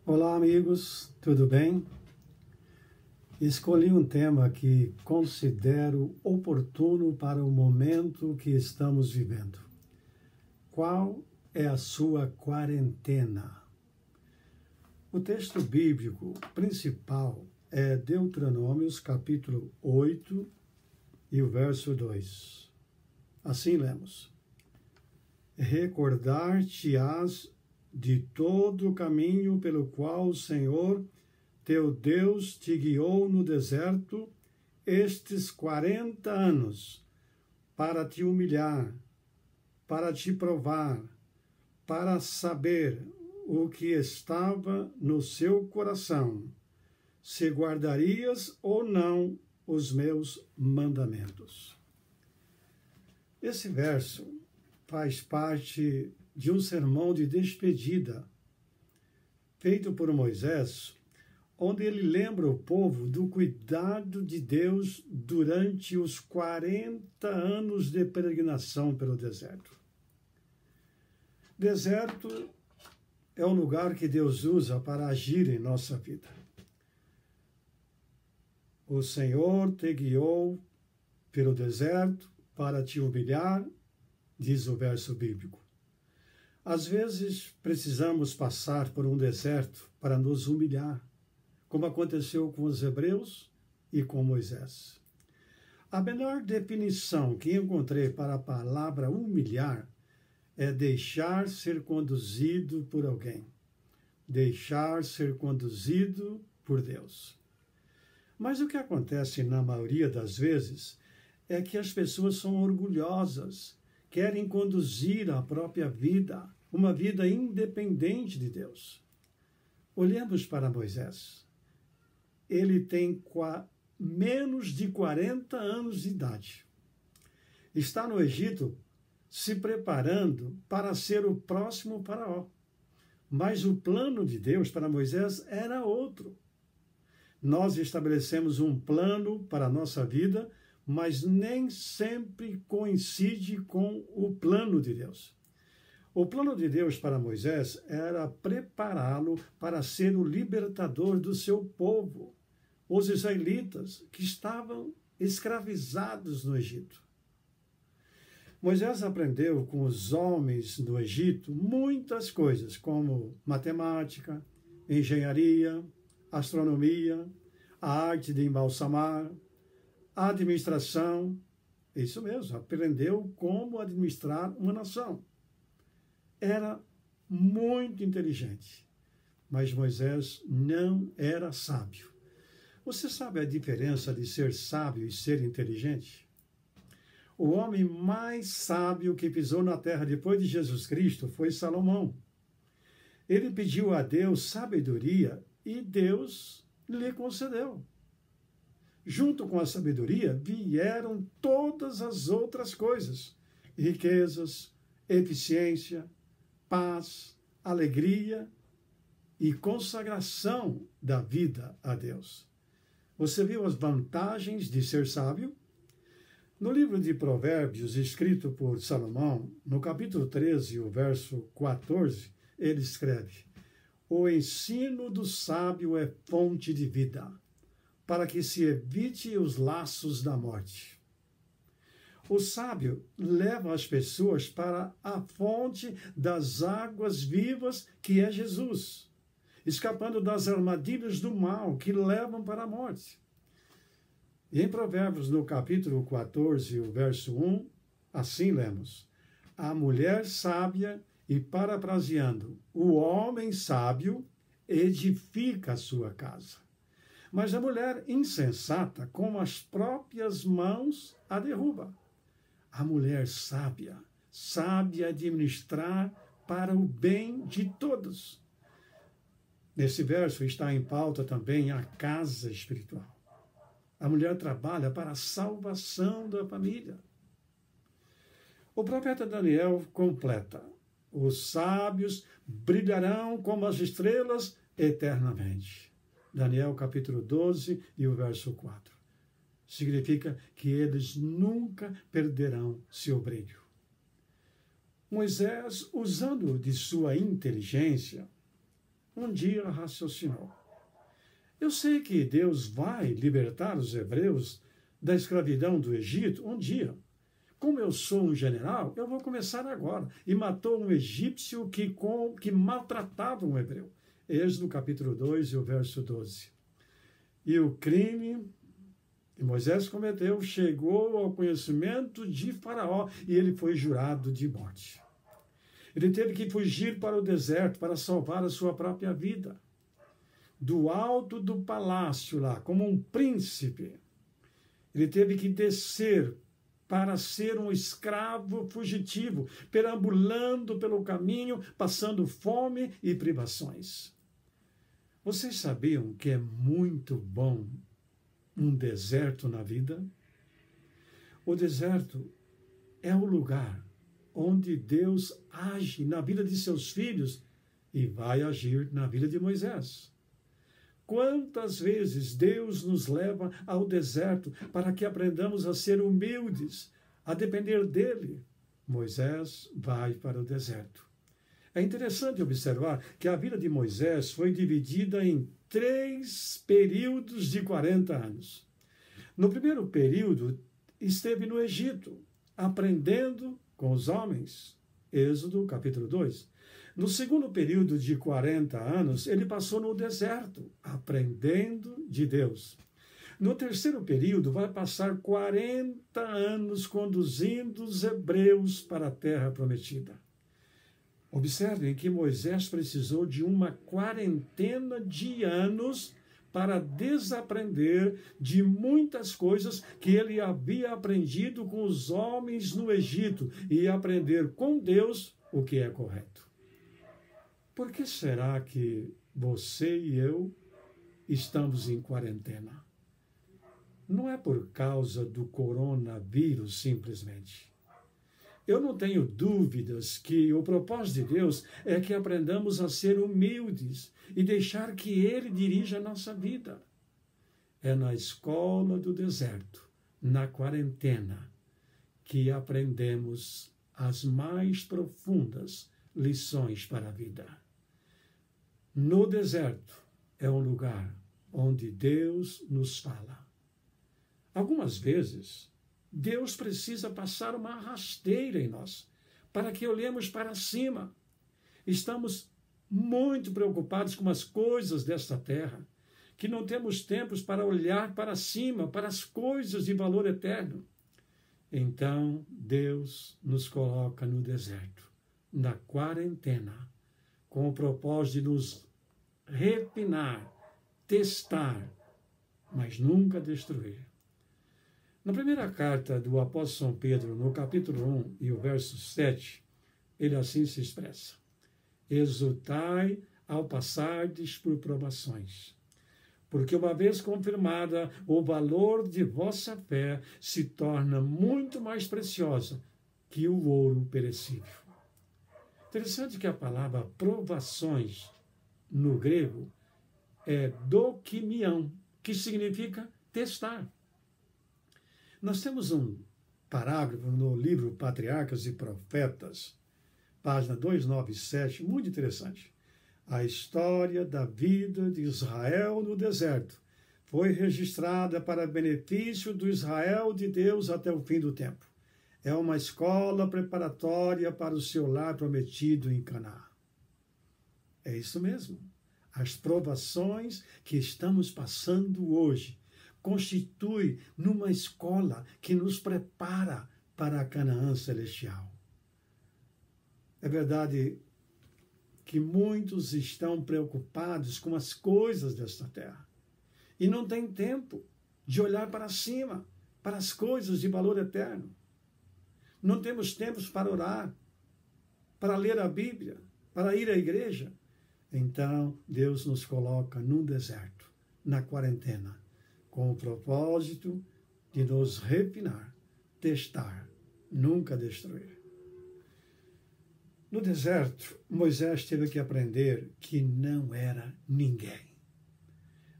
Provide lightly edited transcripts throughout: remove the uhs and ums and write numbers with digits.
Olá, amigos, tudo bem? Escolhi um tema que considero oportuno para o momento que estamos vivendo. Qual é a sua quarentena? O texto bíblico principal é Deuteronômios, capítulo 8 e o verso 2. Assim lemos: Recordar-te-ás de todo o caminho pelo qual o Senhor teu Deus te guiou no deserto estes 40 anos, para te humilhar, para te provar, para saber o que estava no seu coração, se guardarias ou não os meus mandamentos. Esse verso faz parte de um sermão de despedida feito por Moisés, onde ele lembra o povo do cuidado de Deus durante os 40 anos de peregrinação pelo deserto. Deserto é um lugar que Deus usa para agir em nossa vida. O Senhor te guiou pelo deserto para te humilhar, diz o verso bíblico. Às vezes precisamos passar por um deserto para nos humilhar, como aconteceu com os hebreus e com Moisés. A melhor definição que encontrei para a palavra humilhar é deixar ser conduzido por alguém. Deixar ser conduzido por Deus. Mas o que acontece na maioria das vezes é que as pessoas são orgulhosas, querem conduzir a própria vida, uma vida independente de Deus. Olhemos para Moisés. Ele tem menos de 40 anos de idade. Está no Egito se preparando para ser o próximo faraó. Mas o plano de Deus para Moisés era outro. Nós estabelecemos um plano para a nossa vida, mas nem sempre coincide com o plano de Deus. O plano de Deus para Moisés era prepará-lo para ser o libertador do seu povo, os israelitas que estavam escravizados no Egito. Moisés aprendeu com os homens do Egito muitas coisas, como matemática, engenharia, astronomia, a arte de embalsamar, administração. Isso mesmo, aprendeu como administrar uma nação. Era muito inteligente, mas Moisés não era sábio. Você sabe a diferença de ser sábio e ser inteligente? O homem mais sábio que pisou na terra depois de Jesus Cristo foi Salomão. Ele pediu a Deus sabedoria e Deus lhe concedeu. Junto com a sabedoria vieram todas as outras coisas: riquezas, eficiência, paz, alegria e consagração da vida a Deus. Você viu as vantagens de ser sábio? No livro de Provérbios, escrito por Salomão, no capítulo 13, o verso 14, ele escreve: O ensino do sábio é fonte de vida, para que se evite os laços da morte. O sábio leva as pessoas para a fonte das águas vivas, que é Jesus, escapando das armadilhas do mal que levam para a morte. E em Provérbios, no capítulo 14, o verso 1, assim lemos: A mulher sábia, e parafraseando, o homem sábio edifica a sua casa. Mas a mulher insensata, com as próprias mãos, a derruba. A mulher sábia sabe administrar para o bem de todos. Nesse verso está em pauta também a casa espiritual. A mulher trabalha para a salvação da família. O profeta Daniel completa: Os sábios brilharão como as estrelas eternamente. Daniel capítulo 12 e o verso 4. Significa que eles nunca perderão seu brilho. Moisés, usando de sua inteligência, um dia raciocinou: eu sei que Deus vai libertar os hebreus da escravidão do Egito um dia. Como eu sou um general, eu vou começar agora. E matou um egípcio que maltratava um hebreu. Êxodo capítulo 2 e o verso 12. E o crime que Moisés cometeu chegou ao conhecimento de Faraó e ele foi jurado de morte. Ele teve que fugir para o deserto para salvar a sua própria vida. Do alto do palácio lá, como um príncipe, ele teve que descer para ser um escravo fugitivo, perambulando pelo caminho, passando fome e privações. Vocês sabiam que é muito bom um deserto na vida? O deserto é o lugar onde Deus age na vida de seus filhos e vai agir na vida de Moisés. Quantas vezes Deus nos leva ao deserto para que aprendamos a ser humildes, a depender dele? Moisés vai para o deserto. É interessante observar que a vida de Moisés foi dividida em 3 períodos de 40 anos. No primeiro período, esteve no Egito, aprendendo com os homens. Êxodo, capítulo 2. No segundo período de 40 anos, ele passou no deserto, aprendendo de Deus. No terceiro período, vai passar 40 anos conduzindo os hebreus para a terra prometida. Observem que Moisés precisou de uma quarentena de anos para desaprender de muitas coisas que ele havia aprendido com os homens no Egito e aprender com Deus o que é correto. Por que será que você e eu estamos em quarentena? Não é por causa do coronavírus, simplesmente. Eu não tenho dúvidas que o propósito de Deus é que aprendamos a ser humildes e deixar que Ele dirija a nossa vida. É na escola do deserto, na quarentena, que aprendemos as mais profundas lições para a vida. No deserto é um lugar onde Deus nos fala. Algumas vezes, Deus precisa passar uma rasteira em nós, para que olhemos para cima. Estamos muito preocupados com as coisas desta terra, que não temos tempos para olhar para cima, para as coisas de valor eterno. Então, Deus nos coloca no deserto, na quarentena, com o propósito de nos refinar, testar, mas nunca destruir. Na primeira carta do apóstolo São Pedro, no capítulo 1 e o verso 7, ele assim se expressa: exultai ao passardes por provações, porque uma vez confirmada, o valor de vossa fé se torna muito mais preciosa que o ouro perecível. Interessante que a palavra provações, no grego, é dokimion, que significa testar. Nós temos um parágrafo no livro Patriarcas e Profetas, página 297, muito interessante. A história da vida de Israel no deserto foi registrada para benefício do Israel de Deus até o fim do tempo. É uma escola preparatória para o seu lar prometido em Canaã. É isso mesmo. As provações que estamos passando hoje constitui numa escola que nos prepara para a Canaã celestial. É verdade que muitos estão preocupados com as coisas desta terra e não têm tempo de olhar para cima, para as coisas de valor eterno. Não temos tempos para orar, para ler a Bíblia, para ir à igreja. Então, Deus nos coloca num deserto, na quarentena, com o propósito de nos refinar, testar, nunca destruir. No deserto, Moisés teve que aprender que não era ninguém.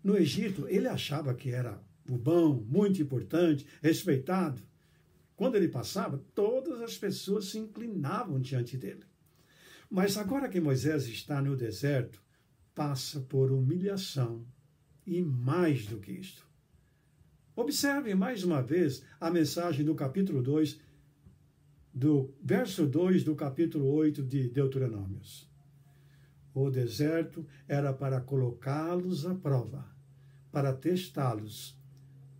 No Egito, ele achava que era o bom, muito importante, respeitado. Quando ele passava, todas as pessoas se inclinavam diante dele. Mas agora que Moisés está no deserto, passa por humilhação e mais do que isto. Observe mais uma vez a mensagem do capítulo 2, do verso 2 do capítulo 8 de Deuteronômios. O deserto era para colocá-los à prova, para testá-los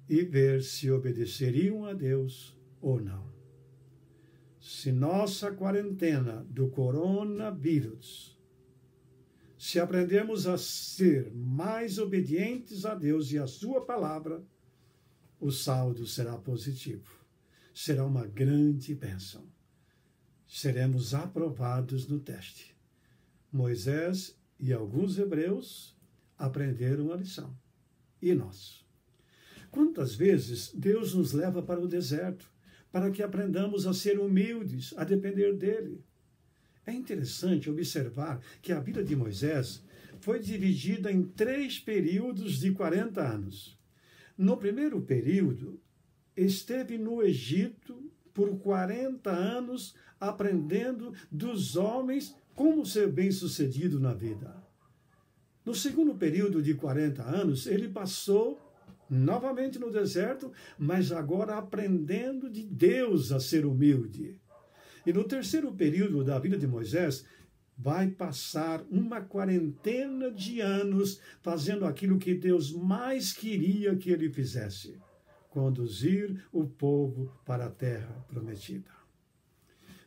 e ver se obedeceriam a Deus ou não. Se nossa quarentena do coronavírus, se aprendermos a ser mais obedientes a Deus e a sua palavra, o saldo será positivo. Será uma grande bênção. Seremos aprovados no teste. Moisés e alguns hebreus aprenderam a lição. E nós? Quantas vezes Deus nos leva para o deserto para que aprendamos a ser humildes, a depender dele? É interessante observar que a vida de Moisés foi dividida em 3 períodos de 40 anos. No primeiro período, esteve no Egito por 40 anos aprendendo dos homens como ser bem-sucedido na vida. No segundo período de 40 anos, ele passou novamente no deserto, mas agora aprendendo de Deus a ser humilde. E no terceiro período da vida de Moisés, vai passar uma quarentena de anos fazendo aquilo que Deus mais queria que ele fizesse: conduzir o povo para a terra prometida.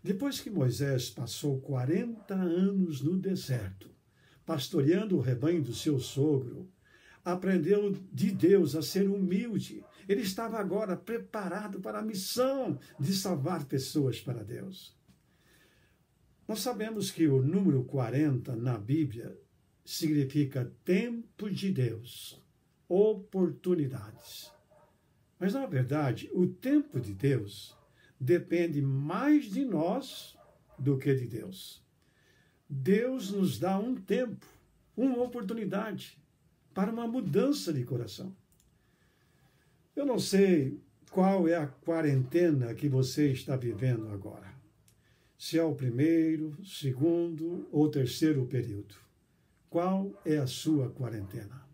Depois que Moisés passou 40 anos no deserto, pastoreando o rebanho do seu sogro, aprendeu de Deus a ser humilde. Ele estava agora preparado para a missão de salvar pessoas para Deus. Nós sabemos que o número 40 na Bíblia significa tempo de Deus, oportunidades. Mas, na verdade, o tempo de Deus depende mais de nós do que de Deus. Deus nos dá um tempo, uma oportunidade para uma mudança de coração. Eu não sei qual é a quarentena que você está vivendo agora. Se é o primeiro, segundo ou terceiro período. Qual é a sua quarentena?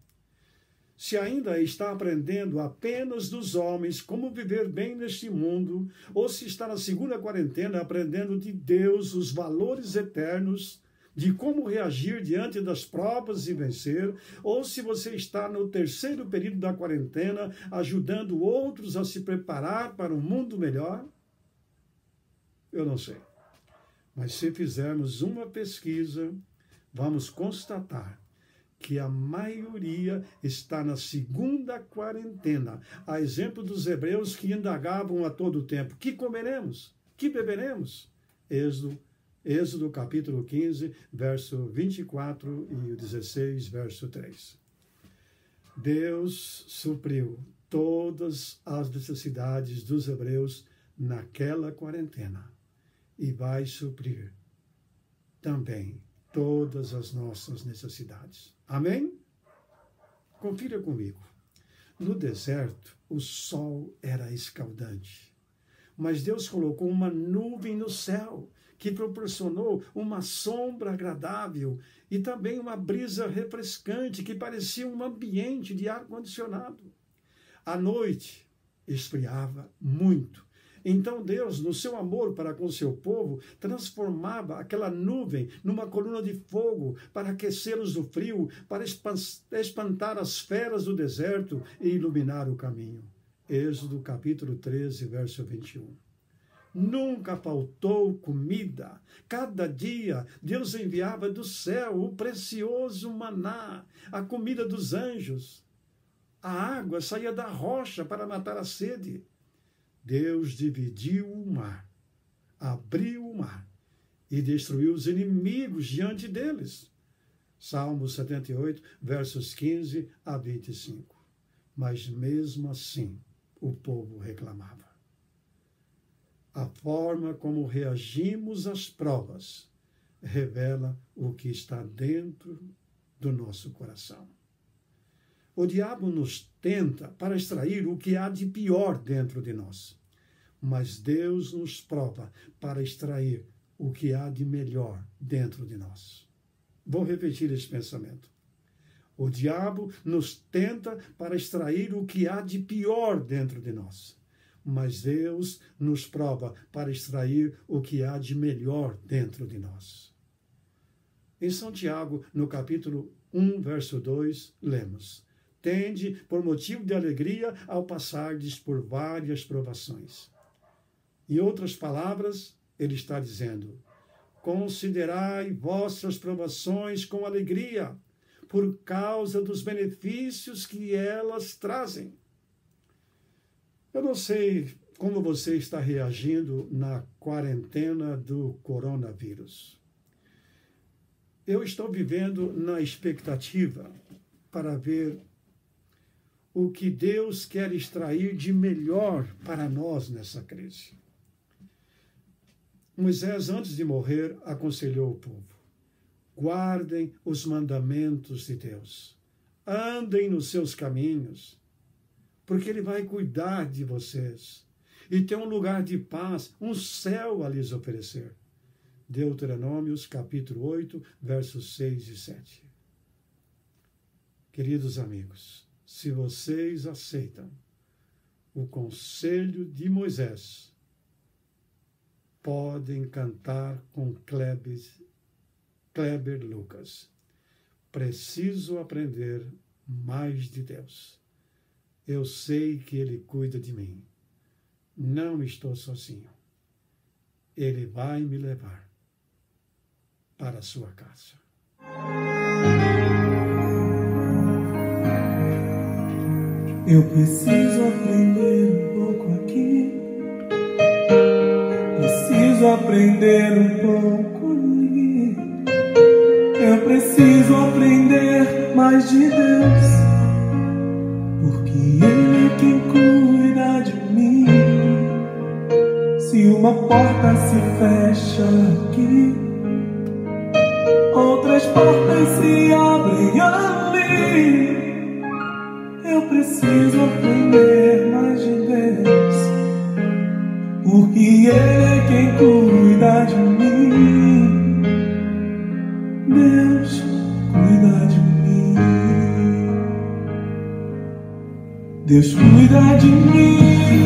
Se ainda está aprendendo apenas dos homens como viver bem neste mundo, ou se está na segunda quarentena aprendendo de Deus os valores eternos, de como reagir diante das provas e vencer, ou se você está no terceiro período da quarentena ajudando outros a se preparar para um mundo melhor, eu não sei. Mas se fizermos uma pesquisa, vamos constatar que a maioria está na segunda quarentena. A exemplo dos hebreus que indagavam a todo tempo: que comeremos? Que beberemos? Êxodo capítulo 15, verso 24 e 16, verso 3. Deus supriu todas as necessidades dos hebreus naquela quarentena e vai suprir também todas as nossas necessidades. Amém? Confira comigo. No deserto, o sol era escaldante, mas Deus colocou uma nuvem no céu que proporcionou uma sombra agradável e também uma brisa refrescante que parecia um ambiente de ar-condicionado. À noite, esfriava muito. Então Deus, no seu amor para com seu povo, transformava aquela nuvem numa coluna de fogo para aquecê-los do frio, para espantar as feras do deserto e iluminar o caminho. Êxodo capítulo 13, verso 21. Nunca faltou comida. Cada dia Deus enviava do céu o precioso maná, a comida dos anjos. A água saía da rocha para matar a sede. Deus dividiu o mar, abriu o mar e destruiu os inimigos diante deles. Salmo 78, versos 15 a 25. Mas mesmo assim, o povo reclamava. A forma como reagimos às provas revela o que está dentro do nosso coração. O diabo nos tenta para extrair o que há de pior dentro de nós. Mas Deus nos prova para extrair o que há de melhor dentro de nós. Vou repetir esse pensamento. O diabo nos tenta para extrair o que há de pior dentro de nós. Mas Deus nos prova para extrair o que há de melhor dentro de nós. Em São Tiago, no capítulo 1, verso 2, lemos: Tende por motivo de alegria ao passardes por várias provações. Em outras palavras, ele está dizendo: considerai vossas provações com alegria, por causa dos benefícios que elas trazem. Eu não sei como você está reagindo na quarentena do coronavírus. Eu estou vivendo na expectativa para ver o que Deus quer extrair de melhor para nós nessa crise. Moisés, antes de morrer, aconselhou o povo: guardem os mandamentos de Deus, andem nos seus caminhos, porque Ele vai cuidar de vocês e tem um lugar de paz, um céu a lhes oferecer. Deuteronômios, capítulo 8, versos 6 e 7. Queridos amigos, se vocês aceitam o conselho de Moisés, podem cantar com Kleber Lucas: preciso aprender mais de Deus. Eu sei que Ele cuida de mim. Não estou sozinho. Ele vai me levar para a sua casa. Eu preciso aprender um pouco aqui, preciso aprender um pouco ali. Eu preciso aprender mais de Deus, porque Ele é quem cuida de mim. Se uma porta se fecha aqui, outras portas se abrem ali. Eu preciso aprender mais de Deus, porque Ele é quem cuida de mim. Deus cuida de mim. Deus cuida de mim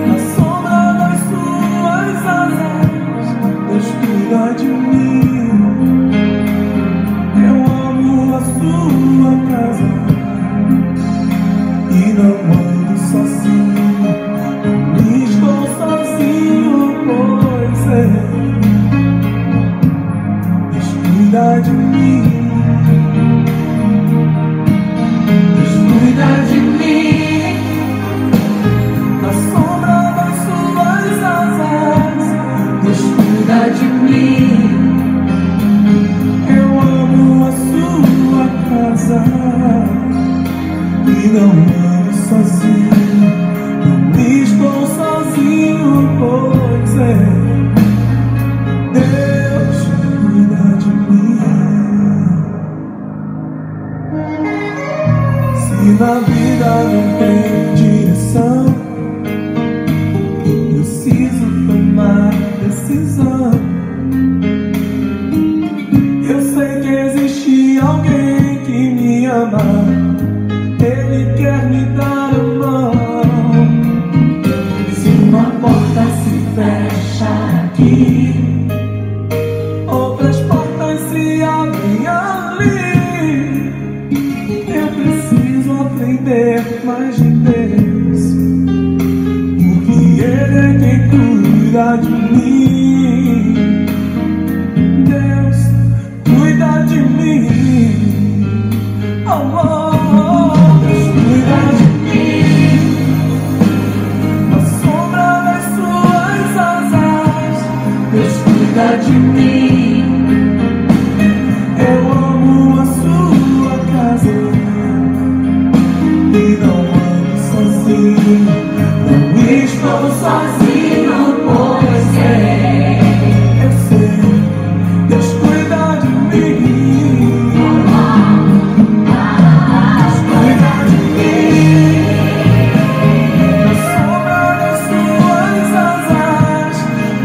na sombra das suas asas. Deus cuida de mim. Eu amo a sua casa e não ando sozinho, nem estou sozinho, pois é. Deus cuida de mim. Deus cuida de mim na sombra das suas asas. Deus cuida de mim. Eu amo a sua casa e não ando sozinho, não estou sozinho, pois é. Deus cuida de mim. Se na vida não tem direção, eu preciso tomar decisão. Eu sei que existe alguém que me ama, Ele quer me dar a mão. Se uma porta se fecha aqui, outras portas se abrem ali. Eu preciso aprender mais de Deus, porque Ele é quem cuida de mim. Deus cuida de mim. Oh, Deus cuida de mim na sombra das suas asas. Deus cuida de mim. Eu amo a sua casa e não ando sozinho, não estou sozinho, pois é. Eu sei, Deus cuida de mim.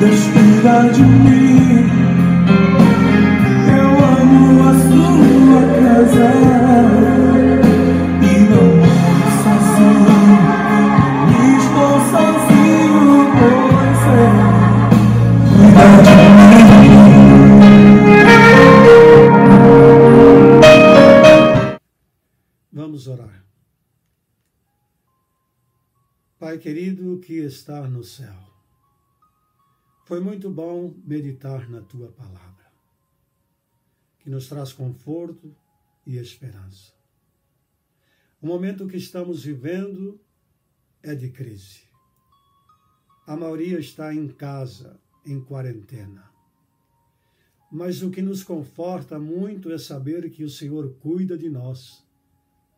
Deus cuida de mim. Eu amo a sua casa Pai querido que está no céu, foi muito bom meditar na Tua palavra, que nos traz conforto e esperança. O momento que estamos vivendo é de crise. A maioria está em casa, em quarentena. Mas o que nos conforta muito é saber que o Senhor cuida de nós.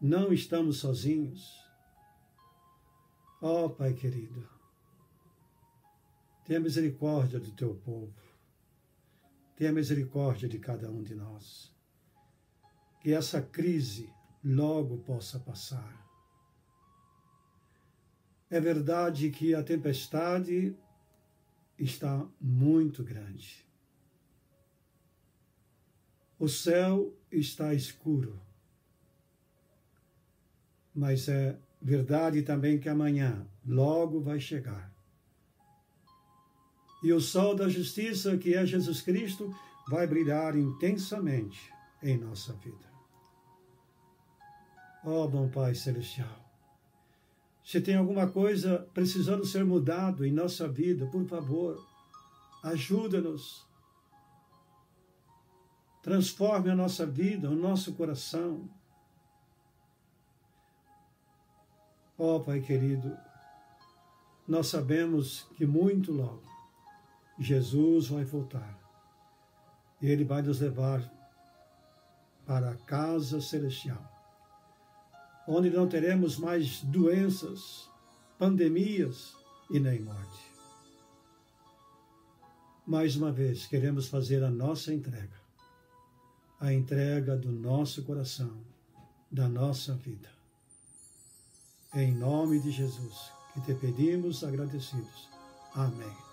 Não estamos sozinhos. Ó Pai querido, tenha misericórdia do Teu povo. Tenha misericórdia de cada um de nós. Que essa crise logo possa passar. É verdade que a tempestade está muito grande. O céu está escuro. Mas é verdade também que amanhã logo vai chegar. E o sol da justiça, que é Jesus Cristo, vai brilhar intensamente em nossa vida. Ó bom Pai Celestial, se tem alguma coisa precisando ser mudado em nossa vida, por favor, ajuda-nos. Transforme a nossa vida, o nosso coração. Ó Pai querido, nós sabemos que muito logo Jesus vai voltar. E Ele vai nos levar para a casa celestial, onde não teremos mais doenças, pandemias e nem morte. Mais uma vez, queremos fazer a nossa entrega, a entrega do nosso coração, da nossa vida. Em nome de Jesus, que te pedimos agradecidos. Amém.